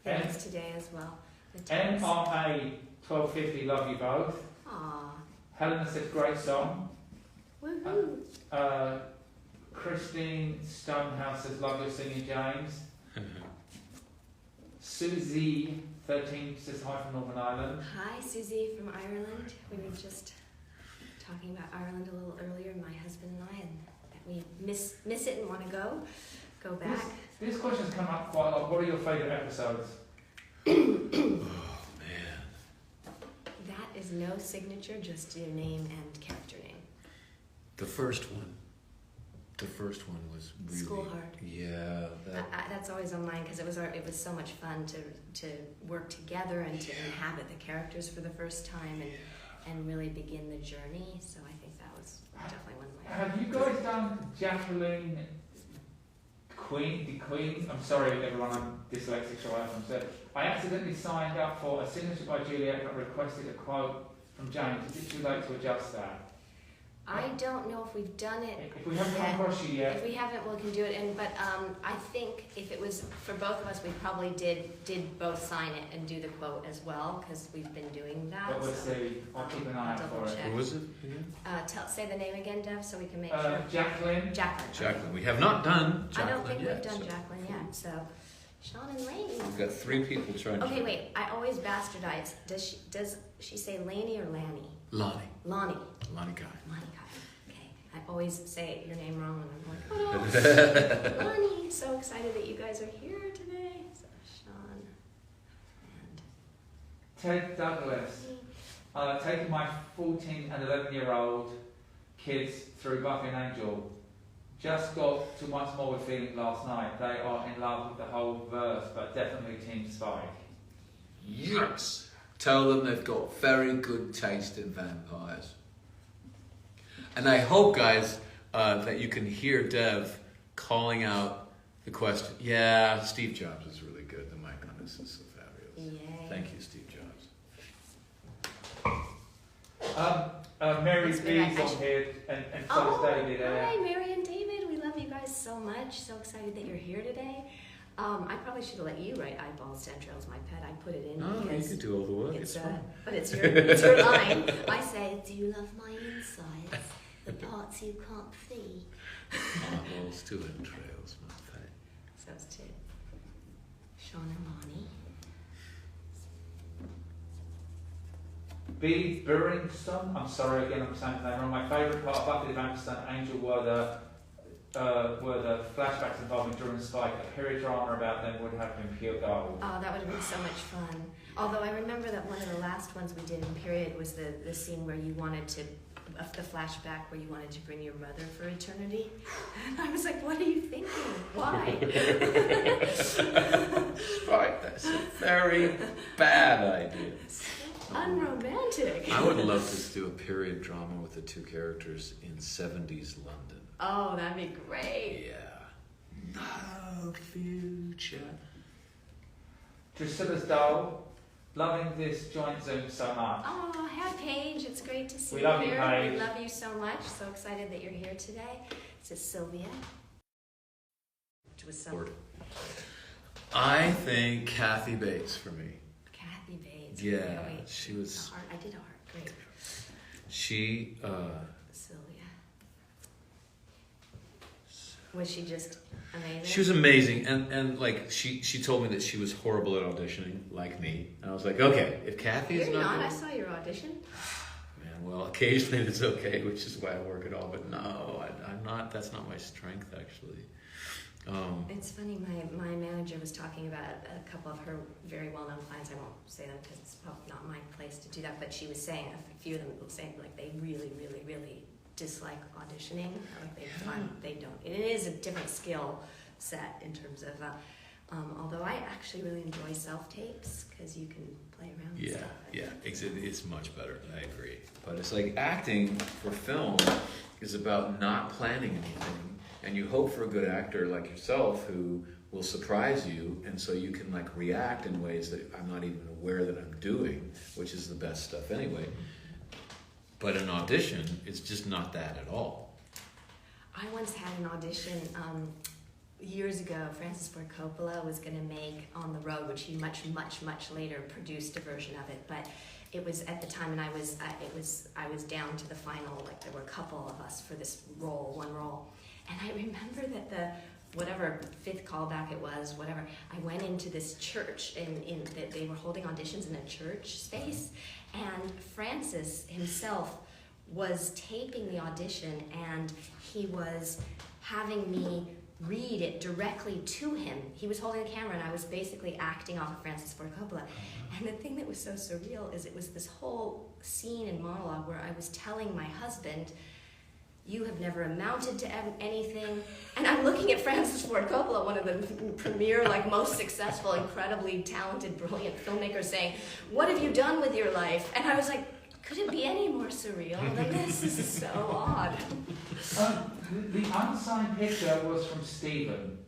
And- things today as well. The text. NRA 1250, love you both. Aw. Helena said, "Great song." Woohoo. Christine Stonehouse says, "Love your singing, James." Susie 13 says, "Hi from Northern Ireland." Hi, Susie from Ireland. We were just talking about Ireland a little earlier, my husband and I, and that we miss it and want to go back. This question's come up quite a lot. What are your favourite episodes? Oh, man. That is no signature, just your name and character name. The first one was really... School Hard. Yeah. That's always on mine because it was so much fun to work together and to inhabit the characters for the first time and really begin the journey. So I think that was definitely one of my Have you guys done Jacqueline the Queen? I'm sorry everyone, I'm dyslexic, so I accidentally signed up for a signature by Juliet but requested a quote from James. Is it too late to adjust that? I don't know if we've done it. If we haven't come across you yet, If we haven't, we can do it. But I think if it was for both of us, we probably did both sign it and do the quote as well because we've been doing that. but we'll so see. I'll keep an eye out for it. Who was it again? Say the name again, Dev, so we can make sure. Jacqueline. Jacqueline. Jacqueline. We have not done Jacqueline I don't think yet. we've done so Jacqueline yet. So, Sean and Lainey. We've got 3 people trying Okay, to... wait. I always bastardize. Does she say Lainey or Lanny? Lonnie. Lonnie. Lonnie Guy. Lonnie Kai. Okay. I always say your name wrong and I'm like, oh no. Lonnie. So excited that you guys are here today. So, Sean and Ted Douglas. Taking my 14 and 11-year-old kids through Buffy and Angel. Just got too much more with feeling last night. They are in love with the whole verse, but definitely Team Spike. Yes! Tell them they've got very good taste in vampires. And I hope, guys, that you can hear Dev calling out the question. Yeah, Steve Jobs is really good. The mic on this is so fabulous. Yay. Thank you, Steve Jobs. Mary That's B's right. on here, and so is David. Hi, Mary and David. We love you guys so much. So excited that you're here today. I probably should have let you write eyeballs to Enteral as my pet. I put it in Oh, you because can do all the work. it's It's fun. but it's your line. I say, do you love my insides, the parts you can't see? Eyeballs to entrails, my pet. So it's to Sean and Lonnie. B. Burrington. I'm sorry again, I'm saying the name wrong. My favourite part of Buffy the Vampire Slayer Angel were the flashbacks involving Drew and Spike. A period drama about them would have been pure gold. Oh, that would have been so much fun. Although I remember that one of the last ones we did in Period was the scene where you wanted to, the flashback where you wanted to bring your mother for eternity. And I was like, what are you thinking? Why? Right, that's a very bad idea. Unromantic. I would love to do a period drama with the two characters in 70s London. Oh, that'd be great. Yeah. No future. Drusilla's doll. Loving this joint Zoom so much. Oh, hi Paige. It's great to see We you love you, here. Paige. We love you so much. So excited that you're here today. This is Sylvia. Which was so I think Kathy Bates for me. Kathy Bates. Yeah, Wait, she was. I did art. Great. She. Sylvia. Was she just amazing? She was amazing, and like she told me that she was horrible at auditioning, like me. And I was like, okay, if Kathy is You're not. not. I saw your audition. Man, well, occasionally it's okay, which is why I work it all. But no, I'm not. That's not my strength, actually. It's funny, my manager was talking about a couple of her very well-known clients. I won't say them because it's probably not my place to do that, but she was saying, a few of them were saying, like, they really, really, really dislike auditioning. Like, they don't. It is a different skill set in terms of, although I actually really enjoy self-tapes because you can play around with stuff. It's much better. I agree. But it's like acting for film is about not planning anything. And you hope for a good actor like yourself who will surprise you, and so you can like react in ways that I'm not even aware that I'm doing, which is the best stuff anyway. But an audition, it's just not that at all. I once had an audition years ago. Francis Ford Coppola was going to make On the Road, which he much later produced a version of it. But it was at the time, and I was down to the final. Like there were a couple of us for this role, one role. And I remember that the, whatever fifth callback it was, whatever, I went into this church, that they were holding auditions in a church space, and Francis himself was taping the audition, and he was having me read it directly to him. He was holding the camera, and I was basically acting off of Francis Ford Coppola. And the thing that was so surreal is it was this whole scene and monologue where I was telling my husband, you have never amounted to anything. And I'm looking at Francis Ford Coppola, one of the premier, like most successful, incredibly talented, brilliant filmmakers, saying, what have you done with your life? And I was like, could it be any more surreal than this? This is so odd. The unsigned picture was from Stephen.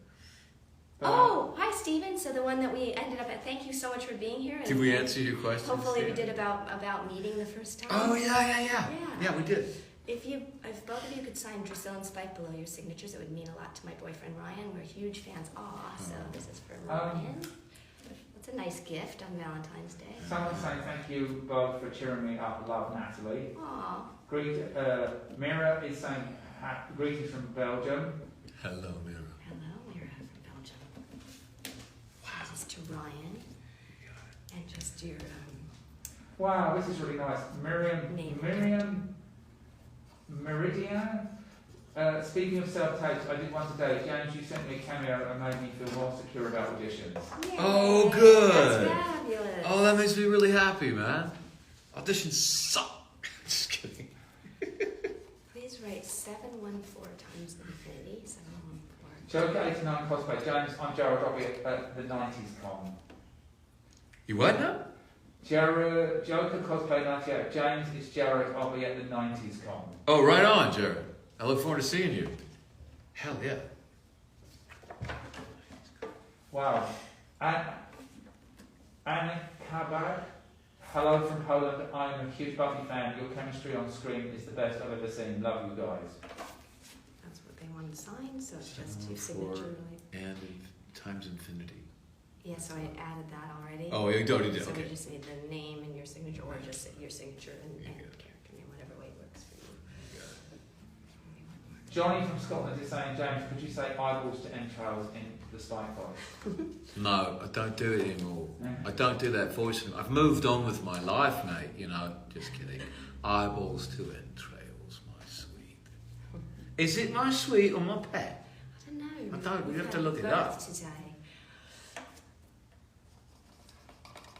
Oh, hi Stephen. So the one that we ended up at, thank you so much for being here. Did we answer your question? Hopefully we did about meeting the first time. Oh, yeah. Yeah, we did. If both of you could sign Drusilla and Spike below your signatures, it would mean a lot to my boyfriend Ryan. We're huge fans. So this is for Ryan. It's a nice gift on Valentine's Day. Someone's saying thank you both for cheering me up. Love, Natalie. Aw. Mira is saying greetings from Belgium. Hello, Mira. Hello, Mira from Belgium. Wow. This is to Ryan. And just your Wow, this is really nice. Miriam Meridian. Speaking of self-tapes, I did one today. James, you sent me a cameo and made me feel more secure about auditions. Yay. Oh, good. That's fabulous. Oh, that makes me really happy, man. Auditions suck. Just kidding. Please write 714 times infinity. 714. Joker 89 cosplay. James, I'm Jared. I'll be at the 90s con. You what now? Jared, Joker cosplay 98. James, it's Jared. I'll be at the 90s con. Oh, right on, Jared. I look forward to seeing you. Hell yeah. Wow. Anna Kabak. Hello from Poland. I'm a huge Buffy fan. Your chemistry on screen is the best I've ever seen. Love you guys. That's what they want to sign, so it's just your signature. And times infinity. Yeah, so I added that already. Oh, you already did. So Okay. we just need the name and your signature, or just your signature and character name, whatever way works for you. Johnny from Scotland is saying, James, could you say eyeballs to entrails in the Spike voice? No, I don't do it anymore. No. I don't do that voice. I've moved on with my life, mate. You know, just kidding. Eyeballs to entrails, my sweet. Is it my sweet or my pet? I don't know. I don't. We We've have to had look it both up. Today.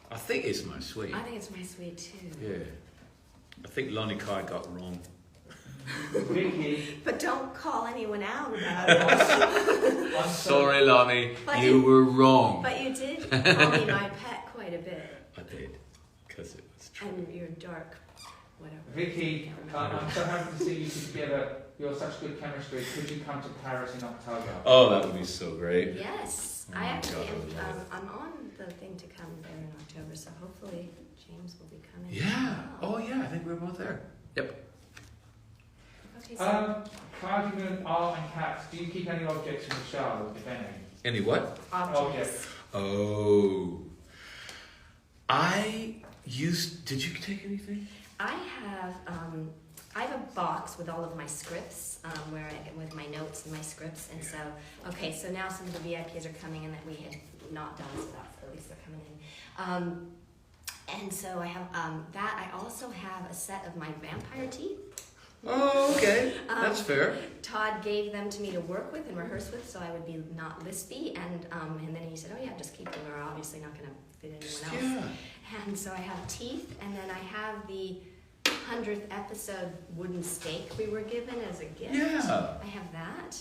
I think it's my sweet. I think it's my sweet too. Yeah. I think Lonnie Kai got wrong. Vicky, But don't call anyone out about it. I'm Sorry, Lonnie. But You were wrong. But you did call me my pet quite a bit. I did. Because it was true. And you're dark, whatever. Vicky, I can't remember. I'm so happy to see you two together. You're such good chemistry. Could you come to Paris in October? Oh, that would be so great. Yes, Oh I my actually God, I would love I'm on the thing to come there in October, so hopefully James will be coming. Yeah. as well. Oh, yeah. I think we're both there. Yep. Okay, so Cardinal, art and cats. Do you keep any objects from the show, if any? Any what? objects. Oh. Did you take anything? I have a box with all of my scripts, with my notes and my scripts, and so now some of the VIPs are coming in that we had not done stuff. At least they're coming in, and so I have that. I also have a set of my vampire teeth. Oh, okay. That's fair. Todd gave them to me to work with and rehearse with, so I would be not lispy. And then he said, "Oh yeah, just keep them. We're obviously not going to fit anyone else." Yeah. And so I have teeth, and then I have the 100th episode wooden stake we were given as a gift. Yeah. I have that,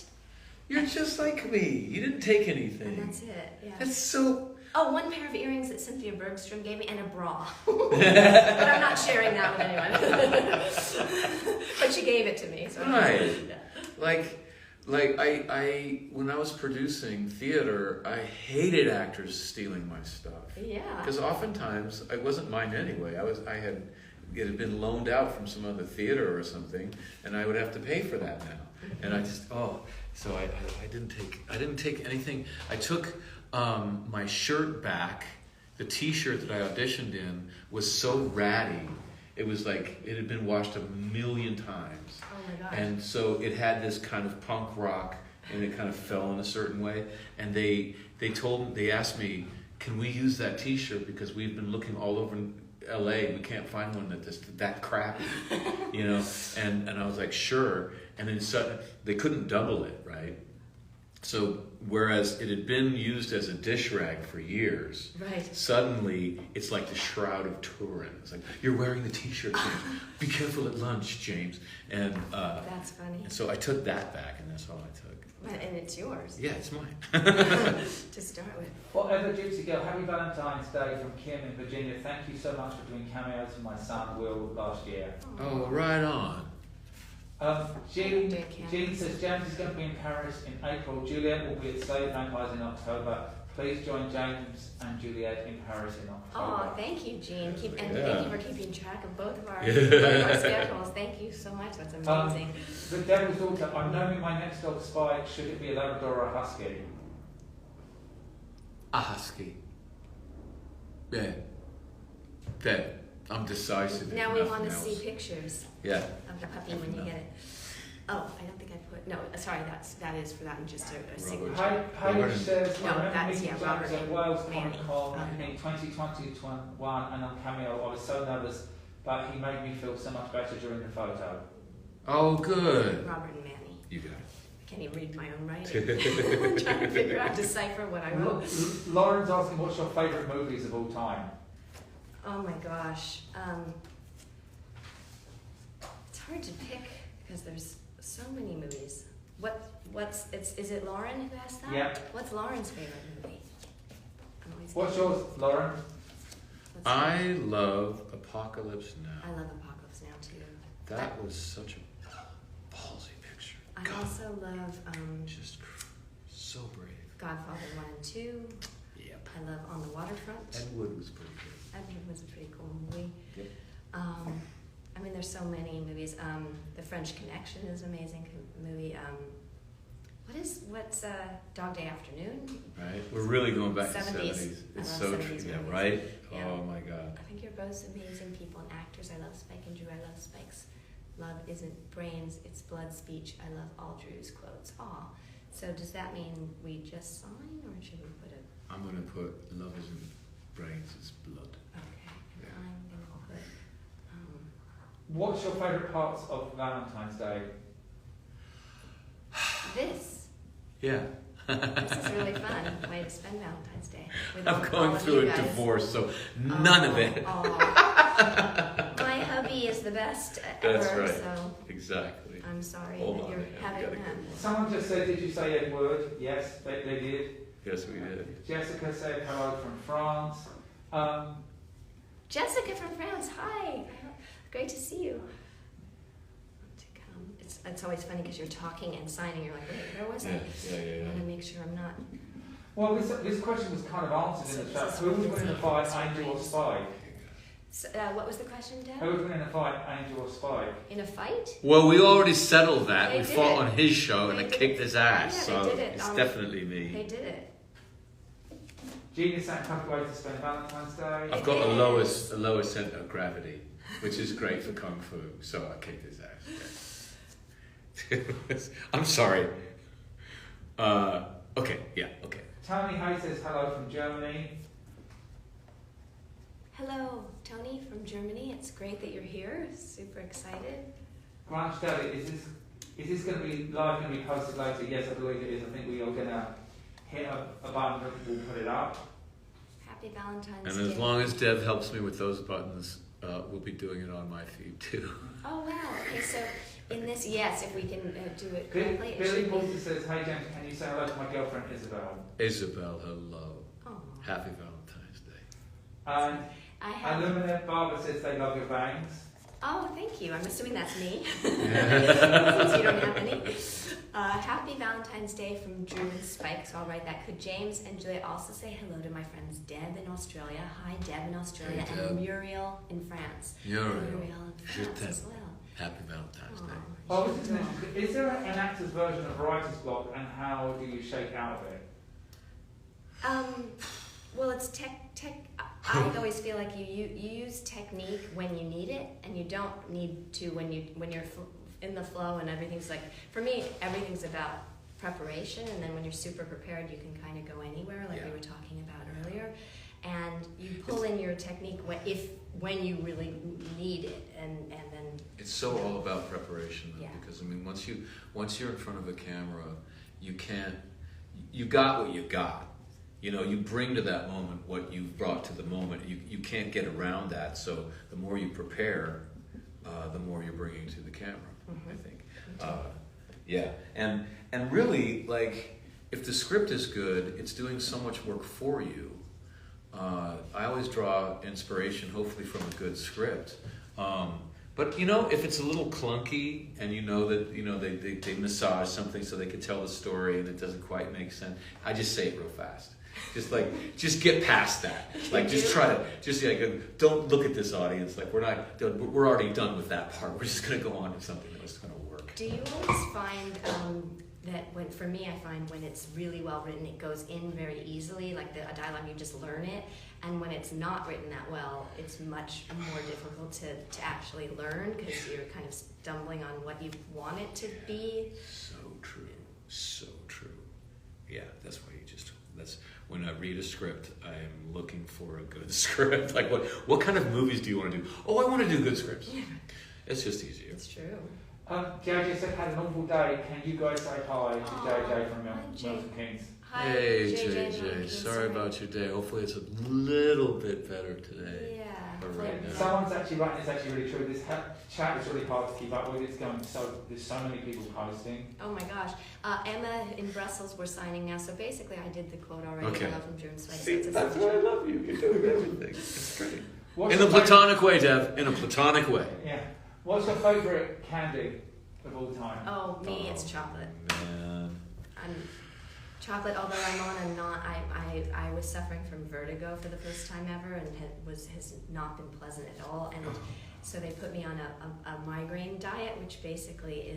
You're just like me. You didn't take anything. and that's it. Yeah. That's so... Oh, one pair of earrings that Cynthia Bergstrom gave me, and a bra. But I'm not sharing that with anyone. But she gave it to me, so Right. Like I when I was producing theater, I hated actors stealing my stuff. Yeah. Because oftentimes it wasn't mine anyway. It had been loaned out from some other theater or something, and I would have to pay for that now. And I just so I didn't take anything. I took my shirt back. The T-shirt that I auditioned in was so ratty. It was like it had been washed 1,000,000 times. Oh my gosh. And so it had this kind of punk rock, and it kind of fell in a certain way. And they asked me, "Can we use that T-shirt because we've been looking all over LA. We can't find one that crappy, you know." And I was like, "Sure." And then they couldn't double it, right? So whereas it had been used as a dish rag for years, Right. suddenly it's like the Shroud of Turin. It's like, "You're wearing the T-shirt, James. Be careful at lunch, James." And That's funny. so I took that back, and that's all I took. And it's yours Yeah, it's mine. to start with. Forever Gypsy Girl, happy Valentine's Day from Kim in Virginia. Thank you so much for doing cameos for my son Will last year. Oh, right on. Jean Do a cameo. Jean says James is going to be in Paris in April. Juliet will be at Slave Vampires in October. Please join James and Juliet in Paris in October. Oh, thank you, Jean. Thank Yeah. you for keeping track of both of our, Yeah. both of our schedules. Thank you so much. That's amazing. The Devil's Daughter, I'm naming my next dog Spike. Should it be a Labrador or a Husky? A husky. Yeah. There. I'm decisive. Now we Nothing want to else. see pictures Yeah. of the puppy when you get it. Oh, I don't think I put. No, sorry. That is for that and just a signature. Paige says, No, I remember that's- meeting yeah, James Robert at Wales Manny. Comic Con in 2021 and on Cameo. I was so nervous, but he made me feel so much better during the photo. Oh, good. Robert and Manny. You got I can't even read my own writing. I'm trying to figure out, decipher what I wrote. Lauren's asking, what's your favourite movies of all time? Oh my gosh. It's hard to pick because there's so many movies. Is it Lauren who asked that? Yeah. What's Lauren's favorite movie? I'm always What's yours, Lauren? What's I love Apocalypse Now. I love Apocalypse Now too. That was such a ballsy picture. I God, also love just so brave. Godfather 1 and 2. Yep. I love On the Waterfront. Ed Wood was pretty good. Ed Wood was a pretty cool movie. Yep. I mean, there's so many movies. The French Connection is an amazing movie. What's Dog Day Afternoon? Right? We're really going back to 70s. 70s. I It's love so 70s true. Yeah, movies. right? Yeah. Oh my God. I think you're both amazing people and actors. I love Spike and Drew. I love Spike's Love isn't brains, it's blood speech. I love all Drew's quotes. Aw. So does that mean we just sign, or should we put it? I'm going to put love isn't brains, it's blood. Okay. And Yeah. I'm going to put... What's your favourite parts of Valentine's Day? this. Yeah. This is really fun way to spend Valentine's Day. With I'm all going of through you a guys. divorce, so none of it. My hubby is the best ever, That's right. so Exactly. I'm sorry Hold that on, you're we having gotta that. get more. Someone just said, did you say Edward? Yes, they did. Yes, we did. Jessica said hello from France. Jessica from France, hi. Great to see you. To come. It's always funny because you're talking and signing. You're like, wait, where was I? I want to make sure I'm not. Well, this question was kind of answered in the chat. Who was winning the fight, Angel or Spike? So, what was the question, Deb? Who was winning the fight, Angel or Spike? In a fight? Well, we already settled that. They We did fought it. on his show and They I did kicked it. his ass, Yeah, they so did it. it's definitely They me. did it. Genius and tough way to spend Valentine's Day. I've got a lower center of gravity, which is great for kung fu, so I kicked his ass. I'm sorry. Okay. Tony Hay says hello from Germany. Hello, Tony from Germany. It's great that you're here. Super excited. Grant Deli, is this going to be live, going to be posted later? Yes, I believe it is. I think we are going to hit a button and we'll put it up. Happy Valentine's Day. And as long as Deb helps me with those buttons, we'll be doing it on my feed too. Oh wow. Okay, so in this, yes, if we can do it correctly, it Billy should Walter be. says, hey James, can you say hello to my girlfriend Isabel? Isabel, hello. Oh. Happy Valentine's Day. And I have. Illuminate Barber says they love your bangs. Oh, thank you. I'm assuming that's me. Since you don't have any. Happy Valentine's Day from Drew and Spike. So I'll write that. Could James and Juliet also say hello to my friends Deb in Australia? Hi, Deb in Australia, Hey, Deb. and Muriel in France. Muriel. In France as well. Happy Valentine's Day. Aw, Oh, this is interesting. Is there an actor's version of writer's block, and how do you shake out of it? Well, it's tech. I always feel like you use technique when you need it, and you don't need to when you're in the flow and everything's like. For me, everything's about preparation, and then when you're super prepared, you can kind of go anywhere, like we were talking about earlier, and you pull in your technique when you really need it, and then. It's so all about preparation, though, Yeah. because I mean, once you're in front of a camera, you got what you got. You know, you bring to that moment what you've brought to the moment. You can't get around that. So the more you prepare, the more you're bringing to the camera. Mm-hmm. I think. Yeah, and really, like, if the script is good, it's doing so much work for you. I always draw inspiration, hopefully, from a good script. But you know, if it's a little clunky, and you know that they massage something so they can tell the story, and it doesn't quite make sense, I just say it real fast. Just get past that. Like, don't look at this audience. Like, we're already done with that part. We're just gonna go on to something that's gonna work. Do you always find that for me, I find when it's really well written, it goes in very easily, like a dialogue, you just learn it, and when it's not written that well, it's much more difficult to actually learn, because you're kind of stumbling on what you want it to be. So true. Yeah, that's when I read a script, I am looking for a good script. Like, what kind of movies do you want to do? Oh, I want to do good scripts. It's just easier. It's true. JJ said, had an awful day. Can you guys say hi to JJ from hi, Milton Keynes? Hi, Hey, JJ. sorry about your day. Hopefully it's a little bit better today. Yeah. But right now. Someone's actually writing, it's actually really true. This chat is really hard to keep up with. There's so many people posting. Oh my gosh. Emma in Brussels, we're signing now. So basically, I did the quote already. Okay. Hello from June Sway. See, that's why I love you. You're doing everything. It's great. What's In a your platonic way, Dev. In a platonic way. Yeah. What's your favourite candy of all time? Oh, me, it's chocolate. Man. Chocolate, although I'm not. I was suffering from vertigo for the first time ever, and has not been pleasant at all. And so they put me on a migraine diet, which basically